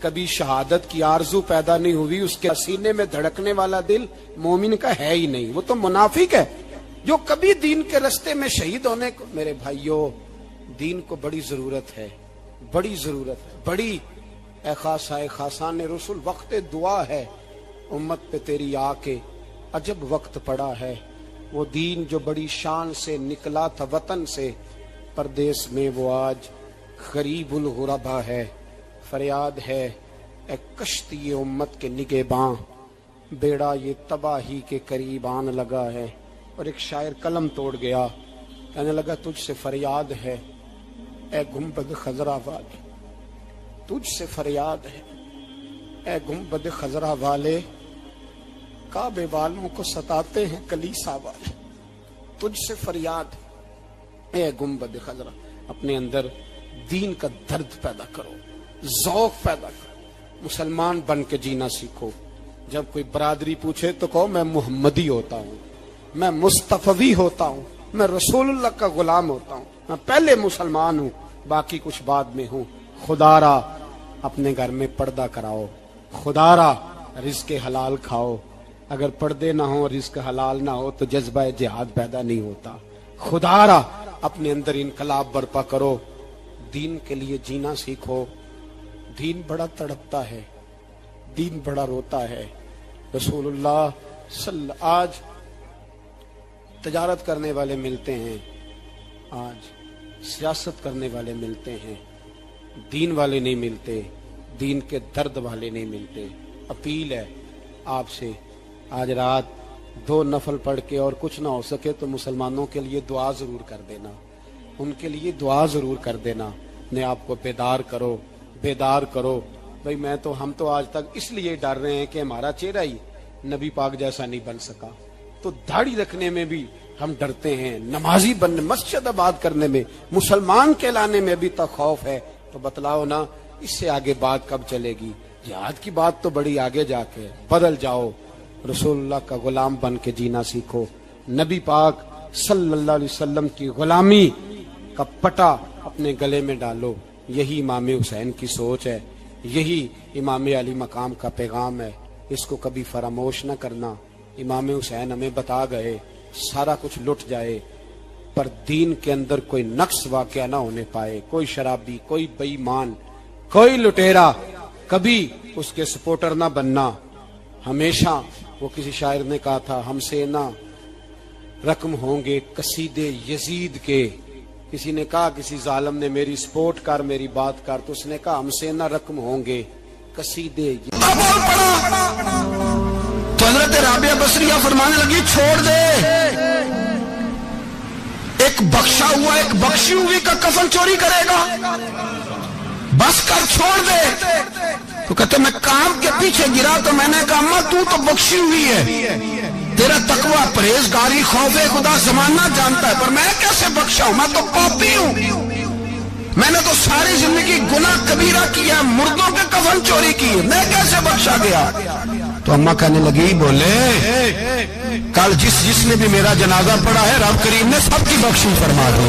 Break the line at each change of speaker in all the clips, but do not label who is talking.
کبھی شہادت کی آرزو پیدا نہیں ہوئی اس کے سینے میں دھڑکنے والا دل مومن کا ہے ہی نہیں، وہ تو منافق ہے جو کبھی دین کے رستے میں شہید ہونے کو۔ میرے بھائیوں، دین کو بڑی ضرورت ہے، بڑی ضرورت ہے، بڑی۔ اے خاصائے خاصان رسول، وقت دعا ہے امت پہ تیری آ کے، عجب وقت پڑا ہے۔ وہ دین جو بڑی شان سے نکلا تھا وطن سے، پردیس میں وہ آج غریب الغربا ہے۔ فریاد ہے اے کشتی امت کے نگہباں، بیڑا یہ تباہی کے قریب آن لگا ہے۔ اور ایک شاعر قلم توڑ گیا، کہنے لگا تجھ سے فریاد ہے اے گنبد خضرا والے، تجھ سے فریاد ہے اے گنبد خضرا والے، کعبے والوں کو ستاتے ہیں کلیسا والے۔ تجھ سے فریاد ہے اے گنبد خضرا۔ اپنے اندر دین کا درد پیدا کرو، ذوق پیدا کرو، مسلمان بن کے جینا سیکھو۔ جب کوئی برادری پوچھے تو کہو میں محمدی ہوتا ہوں، میں مصطفی ہوتا ہوں، میں رسول اللہ کا غلام ہوتا ہوں، میں پہلے مسلمان ہوں، باقی کچھ بعد میں ہوں۔ خدا را اپنے گھر میں پردہ کراؤ، خدا را رزق حلال کھاؤ۔ اگر پردے نہ ہوں، رزق حلال نہ ہو تو جذبہ جہاد پیدا نہیں ہوتا۔ خدا را اپنے اندر انقلاب برپا کرو، دین کے لیے جینا سیکھو۔ دین بڑا تڑپتا ہے، دین بڑا روتا ہے۔ رسول اللہ آج تجارت کرنے والے ملتے ہیں، آج سیاست کرنے والے ملتے ہیں، دین والے نہیں ملتے، دین کے درد والے نہیں ملتے۔ اپیل ہے آپ سے، آج رات 2 نفل پڑھ کے اور کچھ نہ ہو سکے تو مسلمانوں کے لیے دعا ضرور کر دینا، ان کے لیے دعا ضرور کر دینا۔ اپنے آپ کو بیدار کرو، بیدار کرو۔ بھئی ہم تو آج تک اس لیے ڈر رہے ہیں کہ ہمارا چہرہ ہی نبی پاک جیسا نہیں بن سکا، تو داڑھی رکھنے میں بھی ہم ڈرتے ہیں، نمازی بننے، مسجد آباد کرنے میں، مسلمان کہلانے میں ابھی تک خوف ہے۔ تو بتلاؤ نا، اس سے آگے بات کب چلے گی؟ جہاد کی بات تو بڑی آگے جا کے، بدل جاؤ، رسول اللہ کا غلام بن کے جینا سیکھو۔ نبی پاک صلی اللہ علیہ وسلم کی غلامی کا پٹا اپنے گلے میں ڈالو۔ یہی امام حسین کی سوچ ہے، یہی امام علی مقام کا پیغام ہے، اس کو کبھی فراموش نہ کرنا۔ امام حسین ہمیں بتا گئے سارا کچھ لٹ جائے پر دین کے اندر کوئی نقص واقعہ نہ ہونے پائے۔ کوئی شرابی، کوئی بے ایمان، کوئی لٹیرا کبھی اس کے سپورٹر نہ بننا۔ ہمیشہ وہ کسی شاعر نے کہا تھا، ہم سے نہ رقم ہوں گے قصیدے یزید کے۔ کسی نے کہا، کسی ظالم نے میری سپورٹ کر، میری بات کر، تو اس نے کہا ہم سے نہ رقم ہوں گے قصیدے یزید۔
تو حضرت رابعہ بصریہ فرمانے لگی چھوڑ دے، ایک بخشا ہوا ایک بخشی ہوئی کا کفن چوری کرے گا، بس کر، چھوڑ دے۔ تو کہتے میں کام کے پیچھے گرا تو میں نے کہا اماں تو بخشی ہوئی ہے، تیرا تقوی پرہیزگاری خوف خدا زمانہ جانتا ہے، پر میں کیسے بخشا ہوں؟ میں تو پاپی ہوں، میں نے تو ساری زندگی گناہ کبیرہ کیا، مردوں کے کفن چوری کی، میں کیسے بخشا گیا؟ تو اماں کہنے لگی، بولے کل جس نے بھی میرا جنازہ پڑھا ہے رب کریم نے سب کی بخشی فرما دی،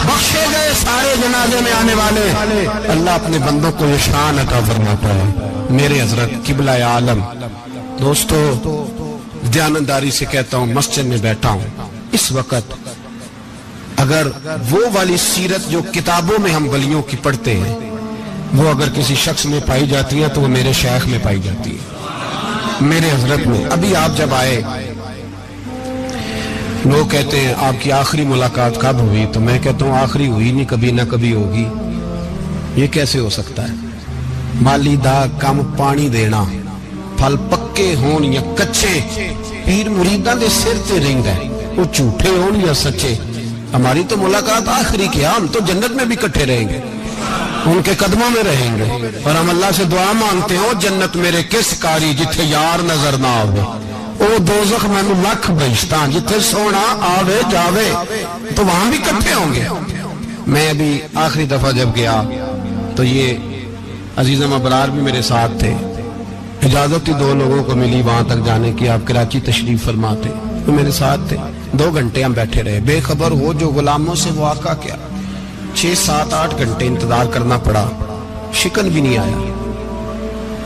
بخشے گئے سارے جنازے میں آنے والے۔ اللہ اپنے بندوں کو یہ شان عطا فرماتا ہے۔ میرے حضرت قبلہ عالم دوستو، دیانتداری سے کہتا ہوں، مسجد میں بیٹھا ہوں اس وقت، اگر وہ والی سیرت جو کتابوں میں ہم ولیوں کی پڑھتے ہیں وہ اگر کسی شخص میں پائی جاتی ہے تو وہ میرے شیخ میں پائی جاتی ہے، میرے حضرت میں۔ ابھی آپ جب آئے، لوگ کہتے ہیں آپ کی آخری ملاقات کب ہوئی؟ تو میں کہتا ہوں آخری ہوئی نہیں، کبھی نہ کبھی ہوگی۔ یہ کیسے ہو سکتا ہے؟ مالی دا کم پانی دینا، پھل پکے ہون یا کچے، پیر مریداں دے سر تے رنگ ہے، وہ جھوٹے ہون یا سچے۔ ہماری تو ملاقات آخری کی، ہم تو جنت میں بھی کٹھے رہیں گے، ان کے قدموں میں رہیں گے، اور ہم اللہ سے دعا مانگتے ہیں جنت میرے کس کاری جتھے یار نظر نہ آوے، او دوزخ مینوں لکھ بہشتاں جتھے سونا آوے جاوے، تو وہاں بھی کٹھے ہوں گے۔ میں ابھی آخری دفعہ جب گیا تو یہ عزیزم ابرار بھی میرے ساتھ تھے، اجازت ہی 2 لوگوں کو ملی وہاں تک جانے کی، آپ کراچی تشریف فرما تھے، وہ میرے ساتھ تھے۔ 2 گھنٹے ہم بیٹھے رہے، بے خبر ہو جو غلاموں سے وہ آقا کیا 6 7 8 گھنٹے انتظار کرنا پڑا، شکن بھی نہیں آیا۔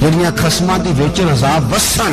ਜਿਹੜੀਆਂ ਖਸਮਾਂ ਦੀ ਵਿੱਚ ਰਜ਼ਾ ਵਸਣ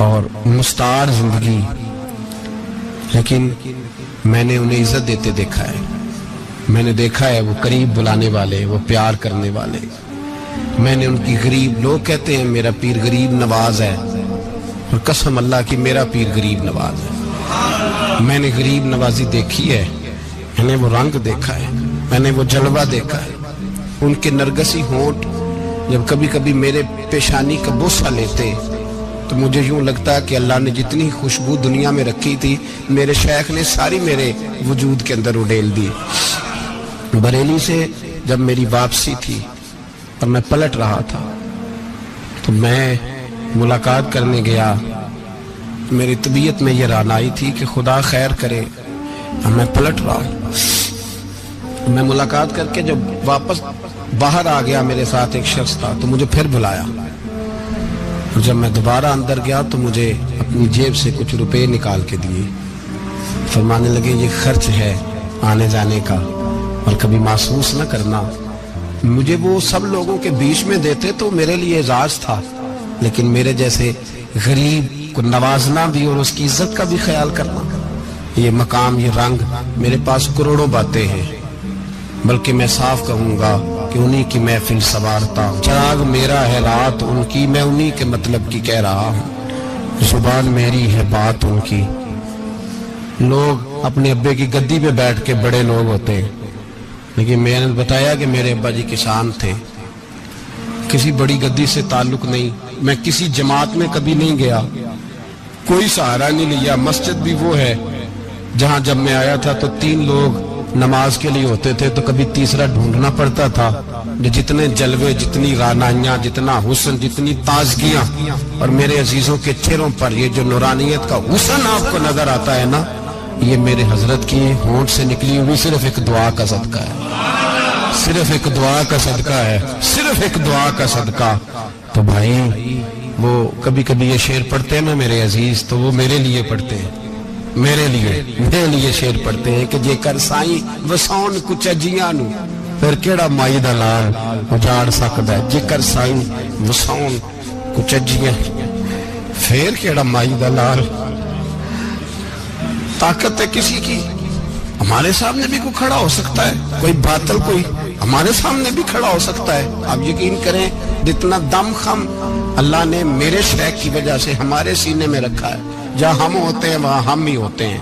اور مستعار زندگی، لیکن میں نے انہیں عزت دیتے دیکھا ہے. میں نے دیکھا ہے وہ قریب بلانے والے، وہ پیار کرنے والے. میں نے ان کی غریب، لوگ کہتے ہیں میرا پیر غریب نواز ہے، اور قسم اللہ کی میرا پیر غریب نواز ہے. میں نے غریب نوازی دیکھی ہے، میں نے وہ رنگ دیکھا ہے، میں نے وہ جلوہ دیکھا ہے. ان کے نرگسی ہونٹ جب کبھی کبھی میرے پیشانی کا بوسہ لیتے تو مجھے یوں لگتا کہ اللہ نے جتنی خوشبو دنیا میں رکھی تھی میرے شیخ نے ساری میرے وجود کے اندر اڈیل دی. بریلی سے جب میری واپسی تھی اور میں پلٹ رہا تھا تو میں ملاقات کرنے گیا. میری طبیعت میں یہ رانائی تھی کہ خدا خیر کرے، اور میں پلٹ رہا ہوں. میں ملاقات کر کے جب واپس باہر آ گیا، میرے ساتھ ایک شخص تھا تو مجھے پھر بلایا. جب میں دوبارہ اندر گیا تو مجھے اپنی جیب سے کچھ روپے نکال کے دیے. فرمانے لگے یہ خرچ ہے آنے جانے کا، اور کبھی محسوس نہ کرنا. مجھے وہ سب لوگوں کے بیچ میں دیتے تو میرے لیے اعزاز تھا، لیکن میرے جیسے غریب کو نوازنا بھی اور اس کی عزت کا بھی خیال کرنا. یہ مقام، یہ رنگ، میرے پاس کروڑوں باتیں ہیں، بلکہ میں صاف کہوں گا کہ انہی کی محفل سوارتا ہوں. چراغ میرا ہے رات ان کی، میں انہی کے مطلب کی کہہ رہا ہوں. زبان میری ہے بات ان کی. لوگ اپنے ابے کی گدی پہ بیٹھ کے بڑے لوگ ہوتے ہیں، لیکن میں نے بتایا کہ میرے ابا جی کسان تھے. کسی بڑی گدی سے تعلق نہیں. میں کسی جماعت میں کبھی نہیں گیا، کوئی سہارا نہیں لیا. مسجد بھی وہ ہے جہاں جب میں آیا تھا تو 3 لوگ نماز کے لیے ہوتے تھے تو کبھی تیسرا ڈھونڈنا پڑتا تھا. جتنے جلوے، جتنی رانائیاں، جتنا حسن، جتنی تازگیاں، اور میرے عزیزوں کے چہروں پر یہ جو نورانیت کا حسن آپ کو نظر آتا ہے نا، یہ میرے حضرت کی ہونٹ سے نکلی ہوئی صرف ایک دعا کا صدقہ ہے. صرف ایک دعا کا صدقہ ہے، صرف ایک دعا کا صدقہ. تو بھائی وہ کبھی کبھی یہ شعر پڑھتے ہیں نا میرے عزیز، تو وہ میرے لیے پڑھتے ہیں، میرے لیے شعر پڑھتے ہیں کہ جے کر سائیں وسون کچھ اجیاں نو پھر کیڑا مائی دا لال اجاڑ سکدا ہے. جے کر سائیں وسون کچھ اجیاں پھر کیڑا مائی دا لال. طاقت ہے کسی کی، ہمارے سامنے بھی کوئی کھڑا ہو سکتا ہے، کوئی باطل کوئی ہمارے سامنے بھی کھڑا ہو سکتا ہے. آپ یقین کریں جتنا دم خم اللہ نے میرے شیخ کی وجہ سے ہمارے سینے میں رکھا ہے، جہاں ہم ہوتے ہیں وہاں ہم ہی ہوتے ہیں.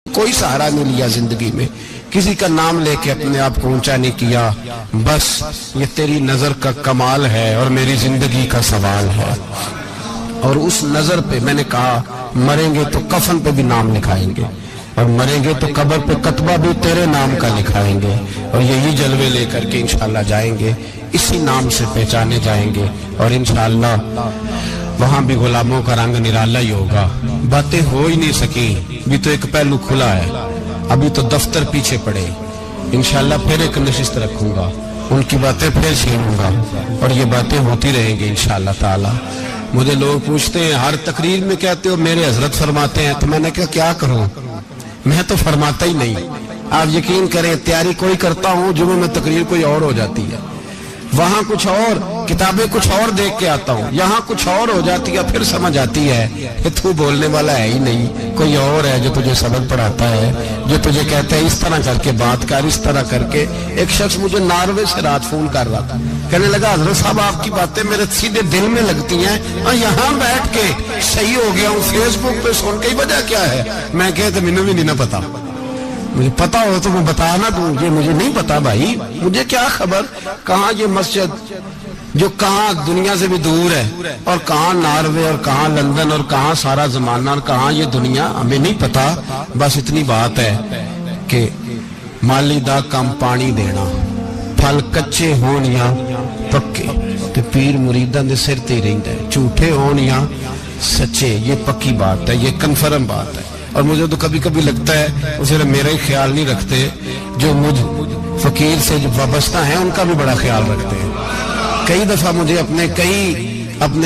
کوئی سہارا نہیں لیا زندگی میں، کسی کا نام لے کے اپنے آپ کو اونچا نہیں کیا. بس یہ تیری نظر کا کمال ہے اور میری زندگی کا سوال ہے. اور اس نظر پہ میں نے کہا مریں گے تو کفن پہ بھی نام لکھائیں گے، اور مریں گے تو قبر پہ کتبہ بھی تیرے نام کا لکھائیں گے، اور یہی جلوے لے کر کے انشاءاللہ جائیں گے، اسی نام سے پہچانے جائیں گے. اور انشاءاللہ وہاں بھی غلاموں کا رنگ نرالا ہی ہوگا. باتیں ہو ہی نہیں سکی، بھی تو ایک پہلو کھلا ہے، ابھی تو دفتر پیچھے پڑے. انشاءاللہ پھر ایک نشست رکھوں گا، ان کی باتیں پھر چھینوں گا، اور یہ باتیں ہوتی رہیں گی انشاءاللہ تعالی. مجھے لوگ پوچھتے ہیں ہر تقریر میں کہتے ہو میرے حضرت فرماتے ہیں، تو میں نے کہا کیا کروں، میں تو فرماتا ہی نہیں. آپ یقین کریں تیاری کوئی کرتا ہوں، جمعہ میں تقریر کوئی اور ہو جاتی ہے، وہاں کچھ اور، کتابیں کچھ اور دیکھ کے آتا ہوں، یہاں کچھ اور ہو جاتی ہے. پھر سمجھ آتی ہے کہ تو بولنے والا ہے ہی نہیں، کوئی اور ہے جو تجھے سبق پڑھاتا ہے، جو تجھے کہتا ہے اس طرح کر کے بات کر، اس طرح کر کے. ایک شخص مجھے ناروے سے رات فون کر رہا تھا، کہنے لگا حضرت صاحب آپ کی باتیں میرے سیدھے دل میں لگتی ہیں، اور یہاں بیٹھ کے صحیح ہو گیا ہوں، فیس بک پہ سن کے وجہ کیا ہے. میں کہتا مجھے بھی نہیں پتا، مجھے پتا ہو تو میں بتا نہ دوں، یہ مجھے نہیں پتا بھائی، مجھے کیا خبر کہاں یہ مسجد جو کہاں دنیا سے بھی دور ہے، اور کہاں ناروے، اور کہاں لندن، اور کہاں سارا زمانہ، اور کہاں یہ دنیا، ہمیں نہیں پتا. بس اتنی بات ہے کہ مالی دا کم پانی دینا، پھل کچے ہون یا پکے تے پیر مریداں دے سر تے رہندا ہے، جھوٹے ہون یا سچے. یہ پکی بات ہے، یہ کنفرم بات ہے. اور مجھے تو کبھی کبھی لگتا ہے وہ صرف میرا ہی خیال نہیں رکھتے، جو مجھ فقیر سے جو وابستہ ہیں ان کا بھی بڑا خیال رکھتے ہیں. کئی دفعہ مجھے اپنے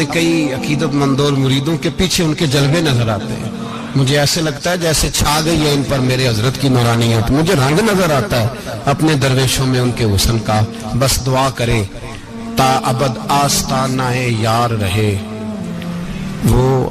کئی عقیدت مندوں اور مریدوں کے پیچھے ان کے جلوے نظر آتے ہیں. مجھے ایسے لگتا ہے جیسے چھا گئی ہے ان پر میرے حضرت کی نورانیت. مجھے رنگ نظر آتا ہے اپنے درویشوں میں ان کے حسن کا. بس دعا کرے تا ابد آستانہ یار رہے. وہ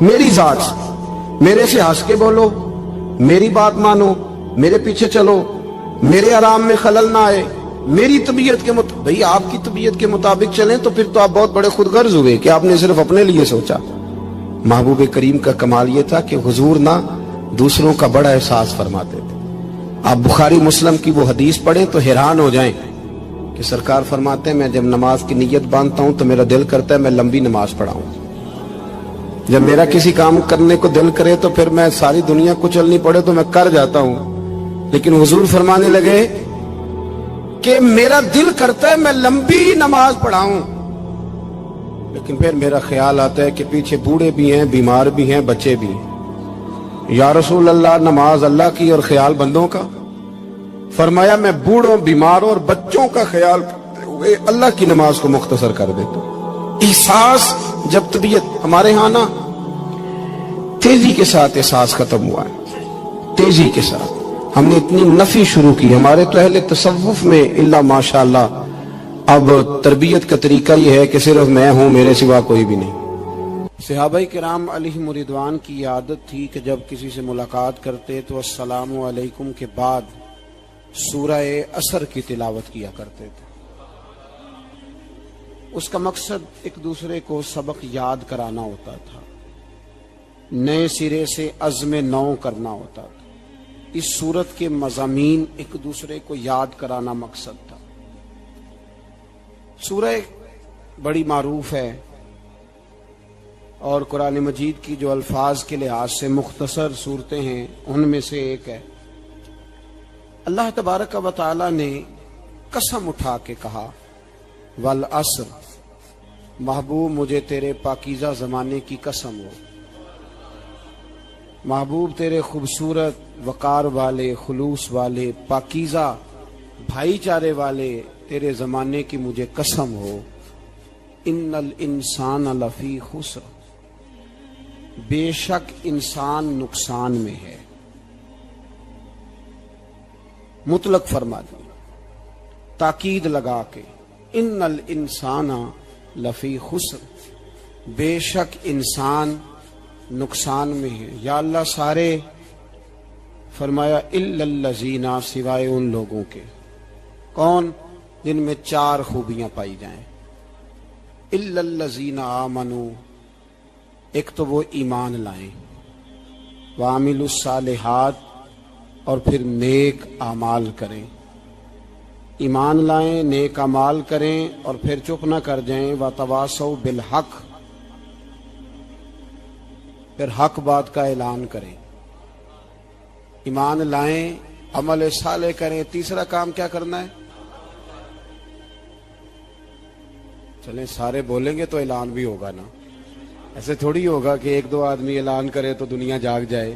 میری ذات سے، میرے سے ہنس کے بولو، میری بات مانو، میرے پیچھے چلو، میرے آرام میں خلل نہ آئے، میری طبیعت کے مطابق. بھئی آپ کی طبیعت کے مطابق چلیں تو پھر تو آپ بہت بڑے خود غرض ہوئے کہ آپ نے صرف اپنے لیے سوچا. محبوب کریم کا کمال یہ تھا کہ حضور نہ دوسروں کا بڑا احساس فرماتے تھے. آپ بخاری مسلم کی وہ حدیث پڑھیں تو حیران ہو جائیں کہ سرکار فرماتے ہیں میں جب نماز کی نیت باندھتا ہوں تو میرا دل کرتا ہے میں لمبی نماز پڑھاؤں. جب میرا کسی کام کرنے کو دل کرے تو پھر میں ساری دنیا کچلنی پڑے تو میں کر جاتا ہوں. لیکن حضور فرمانے لگے کہ میرا دل کرتا ہے میں لمبی نماز پڑھاؤں، لیکن پھر میرا خیال آتا ہے کہ پیچھے بوڑھے بھی ہیں، بیمار بھی ہیں، بچے بھی ہیں. یا رسول اللہ نماز اللہ کی اور خیال بندوں کا. فرمایا میں بوڑھوں، بیماروں اور بچوں کا خیال کرتے ہوئے اللہ کی نماز کو مختصر کر دیتا ہوں. احساس جب طبیعت ہمارے ہاں نا تیزی کے ساتھ احساس ختم ہوا ہے، تیزی کے ساتھ ہم نے اتنی نفی شروع کی. ہمارے تو اہل تصوف میں اللہ ماشاءاللہ اب تربیت کا طریقہ یہ ہے کہ صرف میں ہوں، میرے سوا کوئی بھی نہیں. صحابہ کرام علیہم رضوان کی عادت تھی کہ جب کسی سے ملاقات کرتے تو السلام علیکم کے بعد سورہ عصر کی تلاوت کیا کرتے تھے. اس کا مقصد ایک دوسرے کو سبق یاد کرانا ہوتا تھا، نئے سرے سے عزم نو کرنا ہوتا تھا. اس سورت کے مضامین ایک دوسرے کو یاد کرانا مقصد تھا. سورہ بڑی معروف ہے اور قرآن مجید کی جو الفاظ کے لحاظ سے مختصر صورتیں ہیں ان میں سے ایک ہے. اللہ تبارک و تعالی نے قسم اٹھا کے کہا والعصر، محبوب مجھے تیرے پاکیزہ زمانے کی قسم ہو، محبوب تیرے خوبصورت وقار والے، خلوص والے، پاکیزہ بھائی چارے والے تیرے زمانے کی مجھے قسم ہو. ان الانسان لفی خسر، بے شک انسان نقصان میں ہے. مطلق فرما دی، تاکید لگا کے، ان الانسان لفی خسر، بے شک انسان نقصان میں ہے. یا اللہ سارے، فرمایا الا الذین، سوائے ان لوگوں کے. کون؟ جن میں 4 خوبیاں پائی جائیں. الا الذین آمنوا، ایک تو وہ ایمان لائیں، وعملوا الصالحات، اور پھر نیک اعمال کریں. ایمان لائیں، نیک اعمال کریں اور پھر چپ نہ کر جائیں. وتواصوا بالحق، پھر حق بات کا اعلان کریں. ایمان لائیں، عمل صالح کریں. تیسرا کام کیا کرنا ہے؟ چلیں سارے بولیں گے تو اعلان بھی ہوگا نا. ایسے تھوڑی ہوگا کہ 1-2 آدمی اعلان کرے تو دنیا جاگ جائے.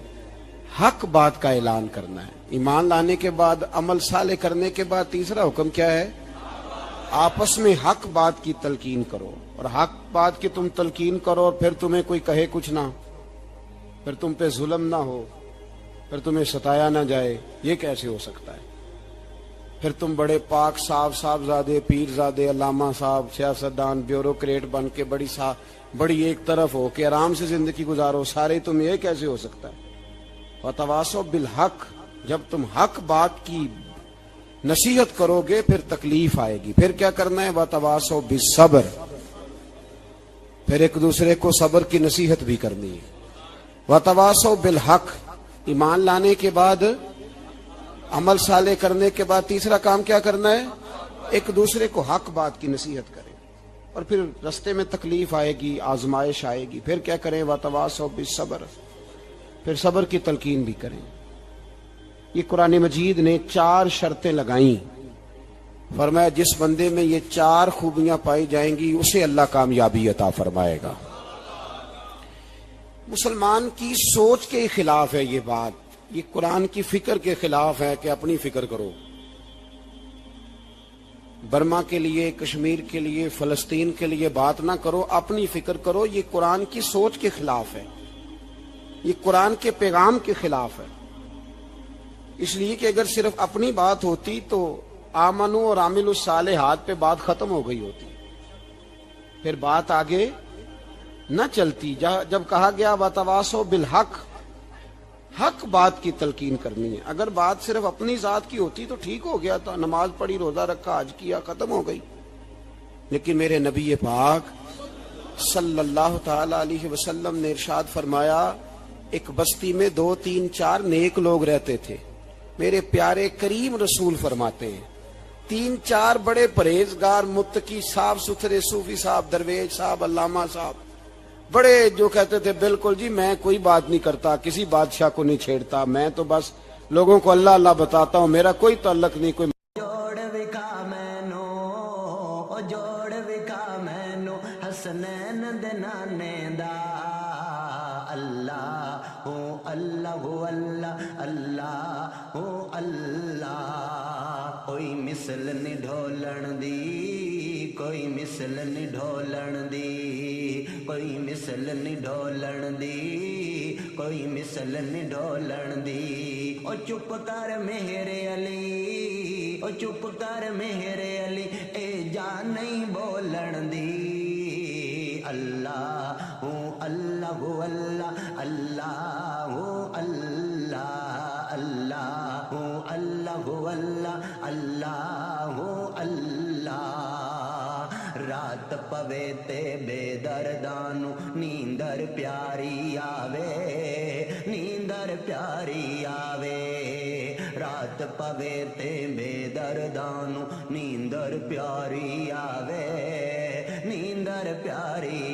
حق بات کا اعلان کرنا ہے. ایمان لانے کے بعد، عمل صالح کرنے کے بعد تیسرا حکم کیا ہے؟ آپس میں حق بات کی تلقین کرو. اور حق بات کی تم تلقین کرو اور پھر تمہیں کوئی کہے کچھ نہ، پھر تم پہ ظلم نہ ہو، پھر تمہیں ستایا نہ جائے. یہ کیسے ہو سکتا ہے؟ پھر تم بڑے پاک صاحبزادے، پیر زادے، علامہ صاحب، سیاستدان، بیوروکریٹ بن کے بڑی ایک طرف ہو کے آرام سے زندگی گزارو سارے. تم یہ کیسے ہو سکتا ہے؟ وتواصوا بالحق، جب تم حق بات کی نصیحت کرو گے پھر تکلیف آئے گی. پھر کیا کرنا ہے؟ وتواصوا بالصبر، پھر ایک دوسرے کو صبر کی نصیحت بھی کرنی ہے. وتواصوا بالحق، ایمان لانے کے بعد، عمل صالح کرنے کے بعد تیسرا کام کیا کرنا ہے؟ ایک دوسرے کو حق بات کی نصیحت کریں. اور پھر رستے میں تکلیف آئے گی، آزمائش آئے گی، پھر کیا کریں؟ وتواصوا بالصبر، پھر صبر کی تلقین بھی کریں. یہ قرآن مجید نے 4 شرطیں لگائیں. فرمایا جس بندے میں یہ 4 خوبیاں پائی جائیں گی اسے اللہ کامیابی عطا فرمائے گا. مسلمان کی سوچ کے خلاف ہے یہ بات. یہ قرآن کی فکر کے خلاف ہے کہ اپنی فکر کرو. برما کے لیے، کشمیر کے لیے، فلسطین کے لیے بات نہ کرو، اپنی فکر کرو. یہ قرآن کی سوچ کے خلاف ہے، یہ قرآن کے پیغام کے خلاف ہے. اس لیے کہ اگر صرف اپنی بات ہوتی تو آمنو اور عاملوا الصالحات پہ بات ختم ہو گئی ہوتی. پھر بات آگے نہ چلتی. جب کہا گیا وتواصوا بالحق، حق بات کی تلقین کرنی ہے. اگر بات صرف اپنی ذات کی ہوتی تو ٹھیک ہو گیا تھا، نماز پڑھی، روزہ رکھا، حج کیا، ختم ہو گئی. لیکن میرے نبی پاک صلی اللہ تعالی علیہ وسلم نے ارشاد فرمایا، ایک بستی میں 2 3 4 نیک لوگ رہتے تھے. میرے پیارے کریم رسول فرماتے ہیں 3 4 بڑے پرہیزگار، متقی، صاف ستھرے صوفی صاحب، درویش صاحب، علامہ صاحب، بڑے جو کہتے تھے بالکل جی میں کوئی بات نہیں کرتا، کسی بادشاہ کو نہیں چھیڑتا، میں تو بس لوگوں کو اللہ اللہ بتاتا ہوں، میرا کوئی تعلق نہیں. کوئی
حسنین دے نانے دا اللہ ہو اللہ ہو اللہ اللہ ہو اللہ. کوئی مثل نہیں ڈھولن دی، کوئی مثل نہیں ڈھولن دی، کوئی مثل نہیں ڈھولن دی، کوئی مثل نہیں ڈھولن دی. او چپ کر میرے علی، او چپ کر میرے علی، اے جان نہیں بولن دی. اللہ ہوں اللہ ہو اللہ اللہ ہو اللہ اللہ ہوں اللہ ہو اللہ اللہ ہو اللہ. رات پوے تے بے دردانو نیندر پیاری آوے، نیندر پیاری آوے. رات پوے تے بے دردانو نیندر پیاری آوے، نیندر پیاری